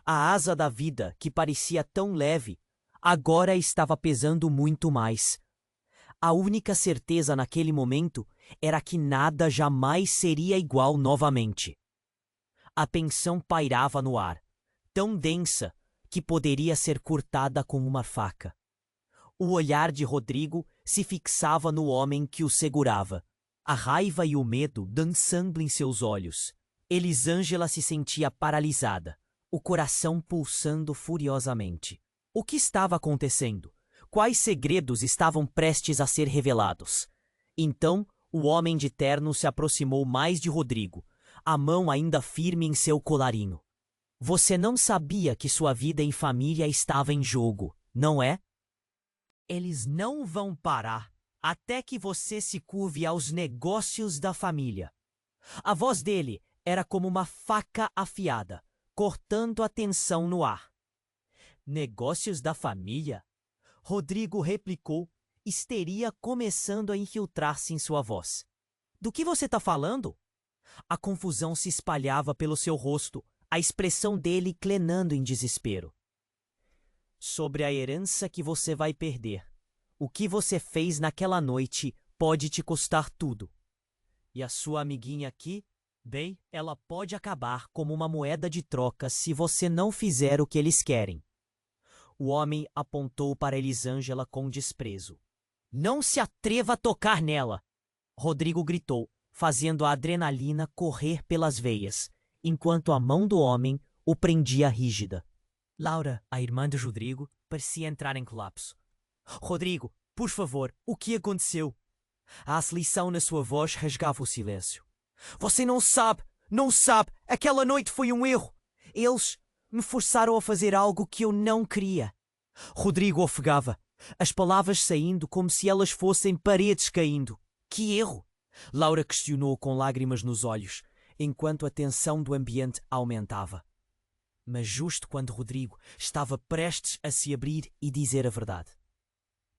Speaker 1: A asa da vida, que parecia tão leve, agora estava pesando muito mais. A única certeza naquele momento era que nada jamais seria igual novamente. A tensão pairava no ar, tão densa que poderia ser cortada com uma faca. O olhar de Rodrigo se fixava no homem que o segurava, a raiva e o medo dançando em seus olhos. Elisângela se sentia paralisada, o coração pulsando furiosamente. O que estava acontecendo? Quais segredos estavam prestes a ser revelados? Então, o homem de terno se aproximou mais de Rodrigo, a mão ainda firme em seu colarinho. Você não sabia que sua vida e família estava em jogo, não é? Eles não vão parar até que você se curve aos negócios da família. A voz dele era como uma faca afiada, cortando a tensão no ar. Negócios da família? Rodrigo replicou, histeria começando a infiltrar-se em sua voz. Do que você está falando? A confusão se espalhava pelo seu rosto, a expressão dele clenando em desespero. Sobre a herança que você vai perder. O que você fez naquela noite pode te custar tudo. E a sua amiguinha aqui, bem, ela pode acabar como uma moeda de troca se você não fizer o que eles querem. O homem apontou para Elisângela com desprezo. Não se atreva a tocar nela! Rodrigo gritou, fazendo a adrenalina correr pelas veias, enquanto a mão do homem o prendia rígida. Laura, a irmã de Rodrigo, parecia entrar em colapso. Rodrigo, por favor, o que aconteceu? A aflição na sua voz rasgava o silêncio. Você não sabe, aquela noite foi um erro. Eles me forçaram a fazer algo que eu não queria. Rodrigo ofegava, as palavras saindo como se elas fossem paredes caindo. Que erro? Laura questionou com lágrimas nos olhos, enquanto a tensão do ambiente aumentava. Mas justo quando Rodrigo estava prestes a se abrir e dizer a verdade.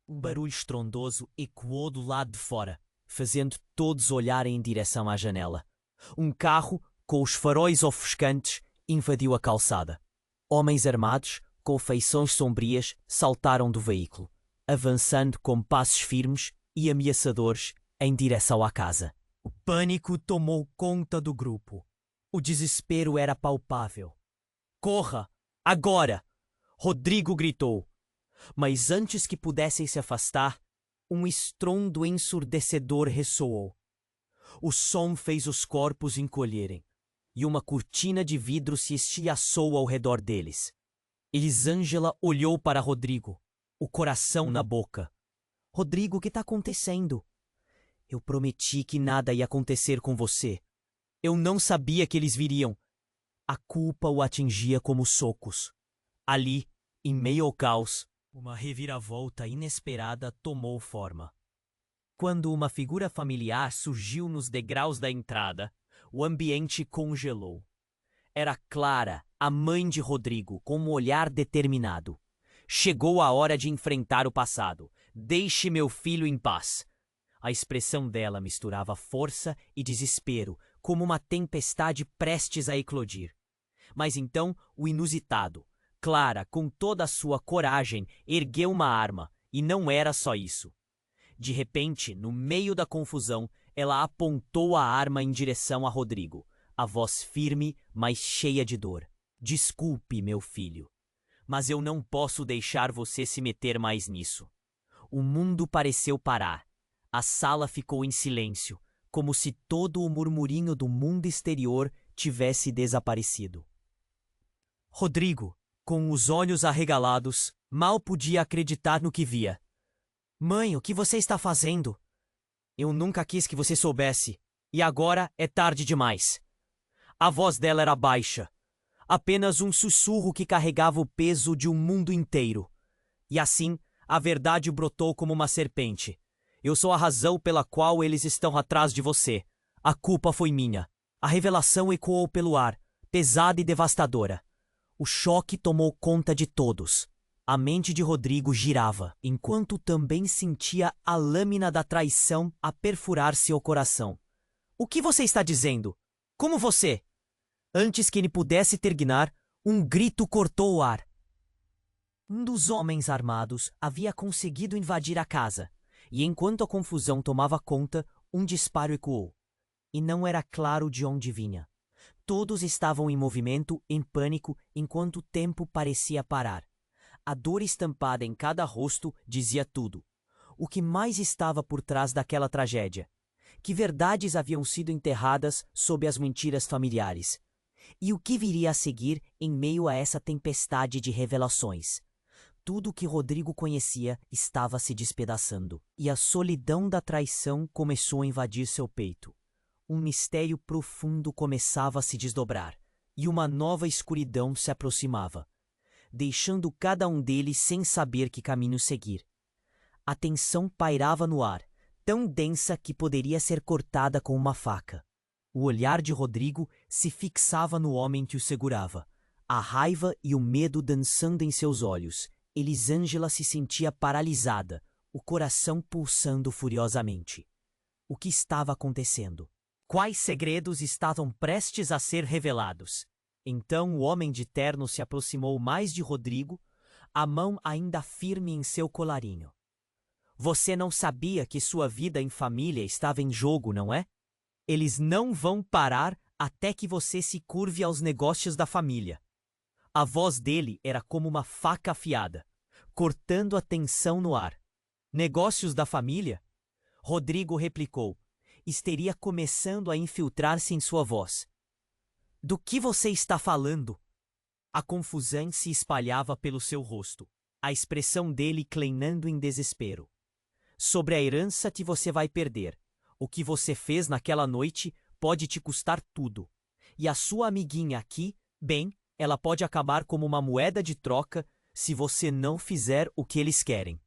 Speaker 1: Um barulho estrondoso ecoou do lado de fora, fazendo todos olharem em direção à janela. Um carro, com os faróis ofuscantes, invadiu a calçada. Homens armados, com feições sombrias, saltaram do veículo, avançando com passos firmes e ameaçadores em direção à casa. O pânico tomou conta do grupo. O desespero era palpável. Corra! Agora! Rodrigo gritou. Mas antes que pudessem se afastar, um estrondo ensurdecedor ressoou. O som fez os corpos encolherem, e uma cortina de vidro se estilhaçou ao redor deles. Elisângela olhou para Rodrigo, o coração na boca. Rodrigo, o que está acontecendo? Eu prometi que nada ia acontecer com você. Eu não sabia que eles viriam. A culpa o atingia como socos. Ali, em meio ao caos, uma reviravolta inesperada tomou forma. Quando uma figura familiar surgiu nos degraus da entrada, o ambiente congelou. Era Clara, a mãe de Rodrigo, com um olhar determinado. Chegou a hora de enfrentar o passado. Deixe meu filho em paz. A expressão dela misturava força e desespero, como uma tempestade prestes a eclodir. Mas então, o inusitado. Clara, com toda a sua coragem, ergueu uma arma, e não era só isso. De repente, no meio da confusão, ela apontou a arma em direção a Rodrigo, a voz firme, mas cheia de dor. Desculpe, meu filho, mas eu não posso deixar você se meter mais nisso. O mundo pareceu parar. A sala ficou em silêncio, como se todo o murmurinho do mundo exterior tivesse desaparecido. Rodrigo, com os olhos arregalados, mal podia acreditar no que via. Mãe, o que você está fazendo? Eu nunca quis que você soubesse, e agora é tarde demais. A voz dela era baixa, apenas um sussurro que carregava o peso de um mundo inteiro. E assim, a verdade brotou como uma serpente. Eu sou a razão pela qual eles estão atrás de você. A culpa foi minha. A revelação ecoou pelo ar, pesada e devastadora. O choque tomou conta de todos. A mente de Rodrigo girava, enquanto também sentia a lâmina da traição a perfurar seu coração. O que você está dizendo? Como você? Antes que ele pudesse terminar, um grito cortou o ar. Um dos homens armados havia conseguido invadir a casa, e enquanto a confusão tomava conta, um disparo ecoou. E não era claro de onde vinha. Todos estavam em movimento, em pânico, enquanto o tempo parecia parar. A dor estampada em cada rosto dizia tudo. O que mais estava por trás daquela tragédia? Que verdades haviam sido enterradas sob as mentiras familiares? E o que viria a seguir em meio a essa tempestade de revelações? Tudo o que Rodrigo conhecia estava se despedaçando, e a solidão da traição começou a invadir seu peito. Um mistério profundo começava a se desdobrar, e uma nova escuridão se aproximava, deixando cada um deles sem saber que caminho seguir. A tensão pairava no ar, tão densa que poderia ser cortada com uma faca. O olhar de Rodrigo se fixava no homem que o segurava, a raiva e o medo dançando em seus olhos. Elisângela se sentia paralisada, o coração pulsando furiosamente. O que estava acontecendo? Quais segredos estavam prestes a ser revelados? Então o homem de terno se aproximou mais de Rodrigo, a mão ainda firme em seu colarinho. Você não sabia que sua vida em família estava em jogo, não é? Eles não vão parar até que você se curve aos negócios da família. A voz dele era como uma faca afiada, cortando a tensão no ar. Negócios da família? Rodrigo replicou, histeria começando a infiltrar-se em sua voz. Do que você está falando? A confusão se espalhava pelo seu rosto, a expressão dele cleinando em desespero. Sobre a herança que você vai perder. O que você fez naquela noite pode te custar tudo. E a sua amiguinha aqui, bem, ela pode acabar como uma moeda de troca se você não fizer o que eles querem.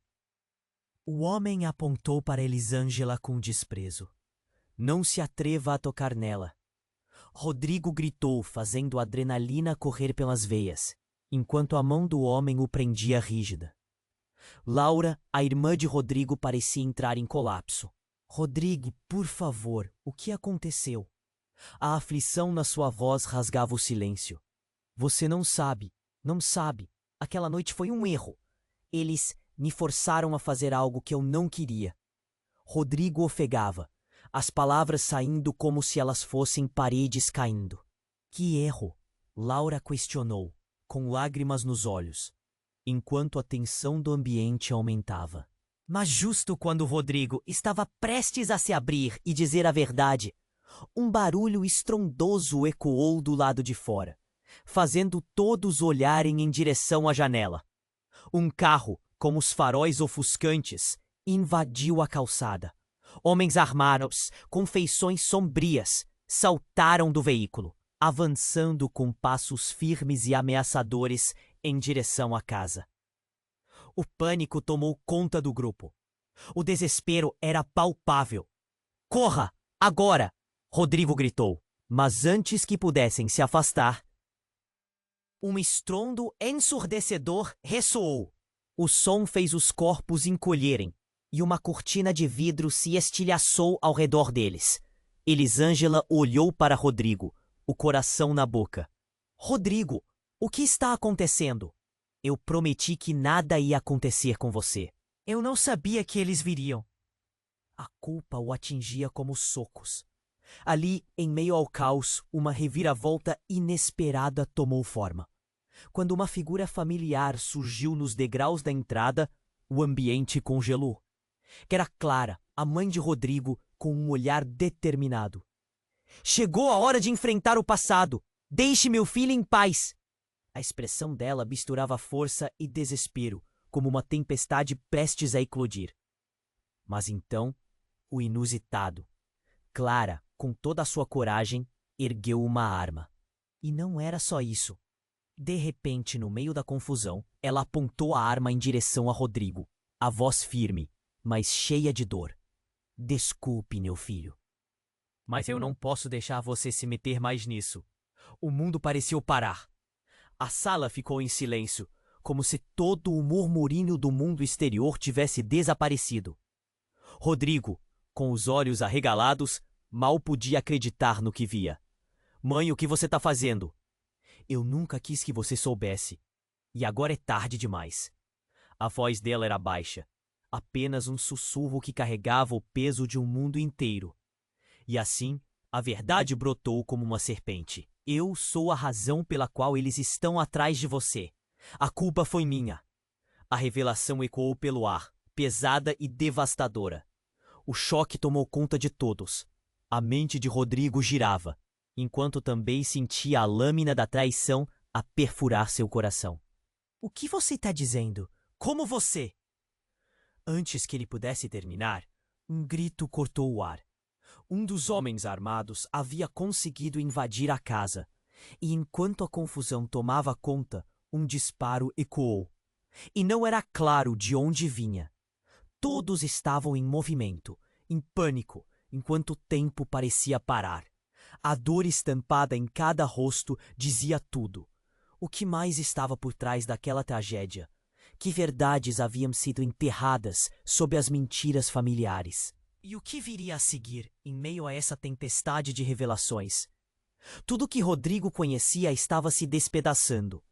Speaker 1: O homem apontou para Elisângela com desprezo. Não se atreva a tocar nela. Rodrigo gritou, fazendo a adrenalina correr pelas veias, enquanto a mão do homem o prendia rígida. Laura, a irmã de Rodrigo, parecia entrar em colapso. Rodrigo, por favor, o que aconteceu? A aflição na sua voz rasgava o silêncio. Você não sabe, não sabe. Aquela noite foi um erro. Eles me forçaram a fazer algo que eu não queria. Rodrigo ofegava, as palavras saindo como se elas fossem paredes caindo. Que erro? Laura questionou, com lágrimas nos olhos, enquanto a tensão do ambiente aumentava. Mas justo quando Rodrigo estava prestes a se abrir e dizer a verdade, um barulho estrondoso ecoou do lado de fora, fazendo todos olharem em direção à janela. Um carro, com os faróis ofuscantes, invadiu a calçada. Homens armados, com feições sombrias, saltaram do veículo, avançando com passos firmes e ameaçadores em direção à casa. O pânico tomou conta do grupo. O desespero era palpável. "Corra! Agora!" Rodrigo gritou. Mas antes que pudessem se afastar, um estrondo ensurdecedor ressoou. O som fez os corpos encolherem e uma cortina de vidro se estilhaçou ao redor deles. Elisângela olhou para Rodrigo, o coração na boca. "Rodrigo, o que está acontecendo?" "Eu prometi que nada ia acontecer com você. Eu não sabia que eles viriam." A culpa o atingia como socos. Ali, em meio ao caos, uma reviravolta inesperada tomou forma. Quando uma figura familiar surgiu nos degraus da entrada, o ambiente congelou. Era Clara, a mãe de Rodrigo, com um olhar determinado. "Chegou a hora de enfrentar o passado! Deixe meu filho em paz!" A expressão dela misturava força e desespero, como uma tempestade prestes a eclodir. Mas então, o inusitado. Clara, com toda a sua coragem, ergueu uma arma. E não era só isso. De repente, no meio da confusão, ela apontou a arma em direção a Rodrigo, a voz firme, mas cheia de dor. "Desculpe, meu filho. Mas eu não posso deixar você se meter mais nisso." O mundo pareceu parar. A sala ficou em silêncio, como se todo o murmurinho do mundo exterior tivesse desaparecido. Rodrigo, com os olhos arregalados, mal podia acreditar no que via. "Mãe, o que você está fazendo?" "Eu nunca quis que você soubesse. E agora é tarde demais." A voz dela era baixa, apenas um sussurro que carregava o peso de um mundo inteiro. E assim, a verdade brotou como uma serpente. "Eu sou a razão pela qual eles estão atrás de você. A culpa foi minha." A revelação ecoou pelo ar, pesada e devastadora. O choque tomou conta de todos. A mente de Rodrigo girava, enquanto também sentia a lâmina da traição a perfurar seu coração. "O que você está dizendo? Como você?" Antes que ele pudesse terminar, um grito cortou o ar. Um dos homens armados havia conseguido invadir a casa, e enquanto a confusão tomava conta, um disparo ecoou. E não era claro de onde vinha. Todos estavam em movimento, em pânico, enquanto o tempo parecia parar. A dor estampada em cada rosto dizia tudo. O que mais estava por trás daquela tragédia? Que verdades haviam sido enterradas sob as mentiras familiares? E o que viria a seguir em meio a essa tempestade de revelações? Tudo que Rodrigo conhecia estava se despedaçando.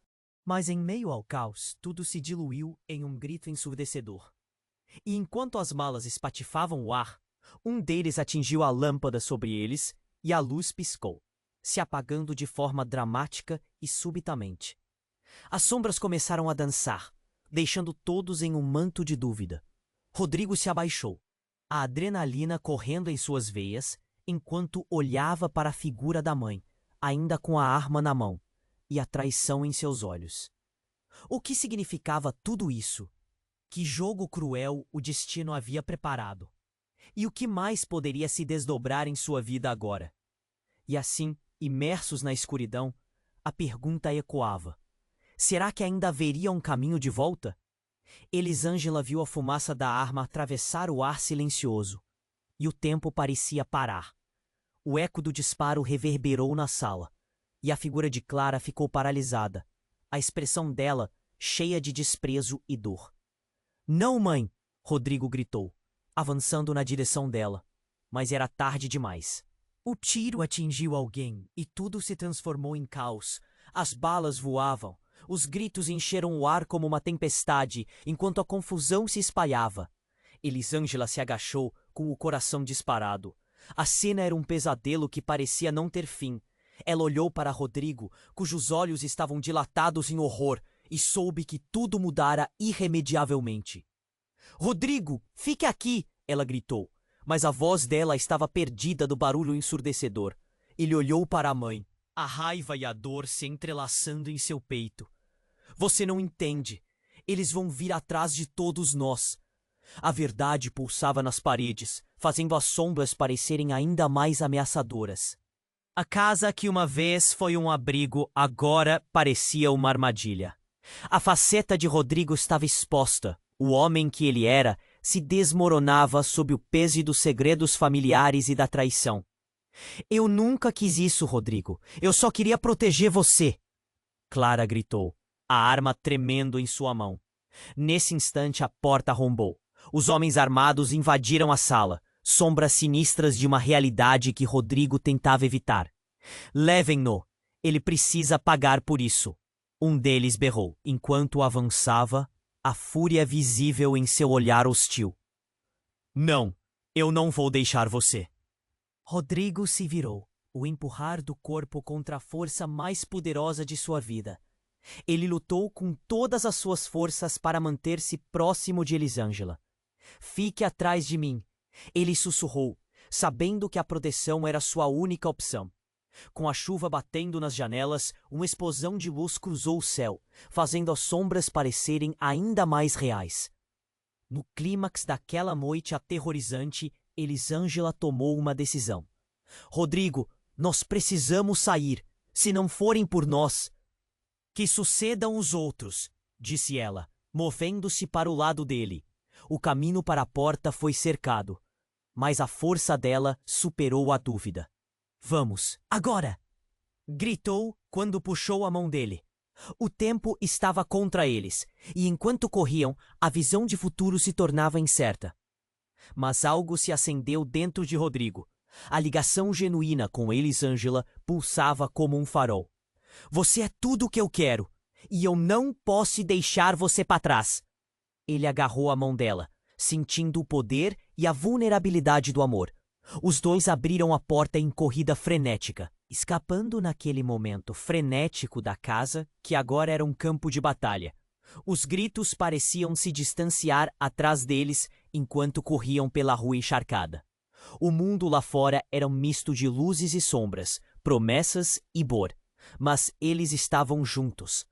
Speaker 1: Mas em meio ao caos, tudo se diluiu em um grito ensurdecedor. E enquanto as malas espatifavam o ar, um deles atingiu a lâmpada sobre eles e a luz piscou, se apagando de forma dramática e subitamente. As sombras começaram a dançar, deixando todos em um manto de dúvida. Rodrigo se abaixou, a adrenalina correndo em suas veias, enquanto olhava para a figura da mãe, ainda com a arma na mão, e a traição em seus olhos. O que significava tudo isso? Que jogo cruel o destino havia preparado? E o que mais poderia se desdobrar em sua vida agora? E assim, imersos na escuridão, a pergunta ecoava. Será que ainda haveria um caminho de volta? Elisângela viu a fumaça da arma atravessar o ar silencioso, e o tempo parecia parar. O eco do disparo reverberou na sala, e a figura de Clara ficou paralisada, a expressão dela cheia de desprezo e dor. "Não, mãe!" Rodrigo gritou, avançando na direção dela, mas era tarde demais. O tiro atingiu alguém e tudo se transformou em caos. As balas voavam, os gritos encheram o ar como uma tempestade, enquanto a confusão se espalhava. Elisângela se agachou, com o coração disparado. A cena era um pesadelo que parecia não ter fim. Ela olhou para Rodrigo, cujos olhos estavam dilatados em horror, e soube que tudo mudara irremediavelmente. "Rodrigo, fique aqui!" ela gritou, mas a voz dela estava perdida do barulho ensurdecedor. Ele olhou para a mãe. a raiva e a dor se entrelaçando em seu peito. Você não entende. Eles vão vir atrás de todos nós. A verdade pulsava nas paredes, fazendo as sombras parecerem ainda mais ameaçadoras. A casa que uma vez foi um abrigo agora parecia uma armadilha. A faceta de Rodrigo estava exposta. O homem que ele era se desmoronava sob o peso dos segredos familiares e da traição. Eu nunca quis isso, Rodrigo. Eu só queria proteger você. Clara gritou, a arma tremendo em sua mão. Nesse instante, a porta arrombou. Os homens armados invadiram a sala, sombras sinistras de uma realidade que Rodrigo tentava evitar. Levem-no. Ele precisa pagar por isso. Um deles berrou, enquanto avançava, a fúria visível em seu olhar hostil. Não, eu não vou deixar você. Rodrigo se virou, o empurrar do corpo contra a força mais poderosa de sua vida. Ele lutou com todas as suas forças para manter-se próximo de Elisângela. Fique atrás de mim, ele sussurrou, sabendo que a proteção era sua única opção. Com a chuva batendo nas janelas, uma explosão de luz cruzou o céu, fazendo as sombras parecerem ainda mais reais. No clímax daquela noite aterrorizante, Elisângela tomou uma decisão. Rodrigo, nós precisamos sair, se não forem por nós. Que sucedam os outros, disse ela, movendo-se para o lado dele. O caminho para a porta foi cercado, mas a força dela superou a dúvida. Vamos, agora! Gritou quando puxou a mão dele. O tempo estava contra eles, e enquanto corriam, a visão de futuro se tornava incerta. Mas algo se acendeu dentro de Rodrigo. A ligação genuína com Elisângela pulsava como um farol. Você é tudo o que eu quero, e eu não posso deixar você para trás. Ele agarrou a mão dela, sentindo o poder e a vulnerabilidade do amor. Os dois abriram a porta em corrida frenética, escapando naquele momento frenético da casa, que agora era um campo de batalha. Os gritos pareciam se distanciar atrás deles enquanto corriam pela rua encharcada. O mundo lá fora era um misto de luzes e sombras, promessas e dor, mas eles estavam juntos.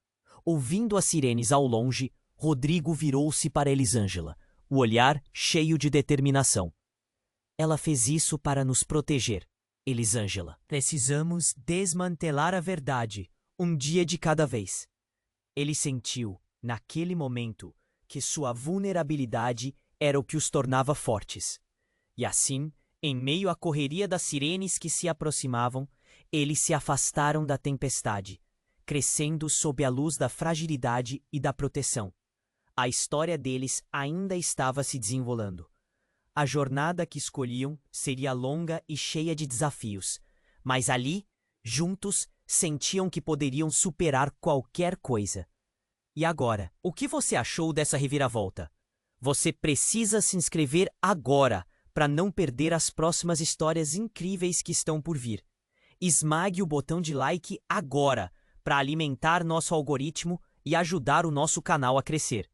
Speaker 1: Ouvindo as sirenes ao longe, Rodrigo virou-se para Elisângela, o olhar cheio de determinação. Ela fez isso para nos proteger, Elisângela. Precisamos desmantelar a verdade, um dia de cada vez. Ele sentiu, naquele momento, que sua vulnerabilidade era o que os tornava fortes. E assim, em meio à correria das sirenes que se aproximavam, eles se afastaram da tempestade, crescendo sob a luz da fragilidade e da proteção. A história deles ainda estava se desenrolando. A jornada que escolhiam seria longa e cheia de desafios, mas ali, juntos, sentiam que poderiam superar qualquer coisa. E agora, o que você achou dessa reviravolta? Você precisa se inscrever agora para não perder as próximas histórias incríveis que estão por vir. Esmague o botão de like agora para alimentar nosso algoritmo e ajudar o nosso canal a crescer.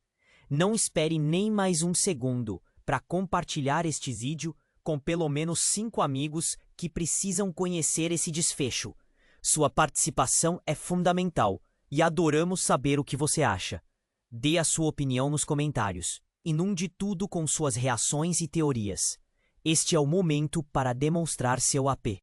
Speaker 1: Não espere nem mais um segundo para compartilhar este vídeo com pelo menos 5 amigos que precisam conhecer esse desfecho. Sua participação é fundamental e adoramos saber o que você acha. Dê a sua opinião nos comentários. Inunde tudo com suas reações e teorias. Este é o momento para demonstrar seu AP.